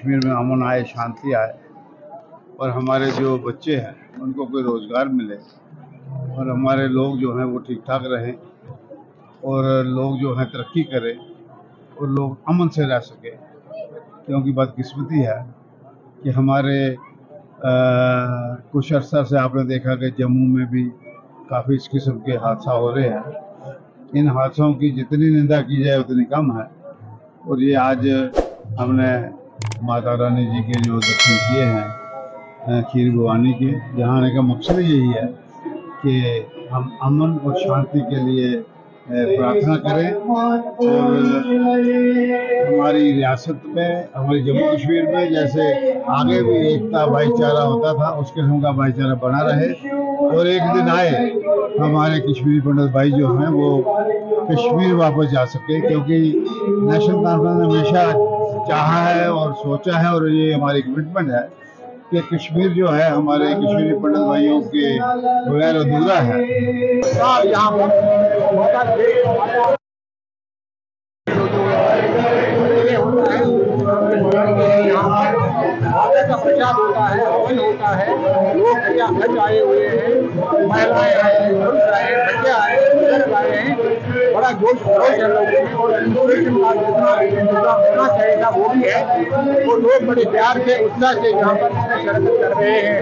कश्मीर में अमन आए, शांति आए और हमारे जो बच्चे हैं उनको कोई रोज़गार मिले और हमारे लोग जो हैं वो ठीक ठाक रहें और लोग जो हैं तरक्की करें और लोग अमन से रह सकें। क्योंकि बदकिस्मती है कि हमारे कुछ अर्सा से आपने देखा कि जम्मू में भी काफ़ी इस किस्म के हादसा हो रहे हैं। इन हादसों की जितनी निंदा की जाए उतनी कम है। और ये आज हमने माता रानी जी के जो दर्शन किए हैं खीर भवानी के, जहाँ आने का मकसद यही है कि हम अमन और शांति के लिए प्रार्थना करें और हमारी रियासत में, हमारी जम्मू कश्मीर में जैसे आगे भी एकता भाईचारा होता था उस किस्म का भाईचारा बना रहे और एक दिन आए हमारे कश्मीरी पंडित भाई जो हैं वो कश्मीर वापस जा सके। क्योंकि नेशनल कॉन्फ्रेंस ने हमेशा चाहा है और सोचा है और ये हमारी कमिटमेंट है कि कश्मीर जो है हमारे कश्मीरी पंडित भाइयों के बगैर अधूरा है। का प्रचार होता है, हवन होता है, लोग यहाँ हज आए हुए हैं, महिलाएं आए हैं, पुरुष आए हैं, बच्चे आए हैं, बुजुर्ग आए हैं, बड़ा जोश खरोश है लोगों में और इंस्टॉलेशन का जितना होना चाहिए था वो भी है। वो लोग बड़े प्यार से उत्साह से यहाँ पर शिरकत कर रहे हैं।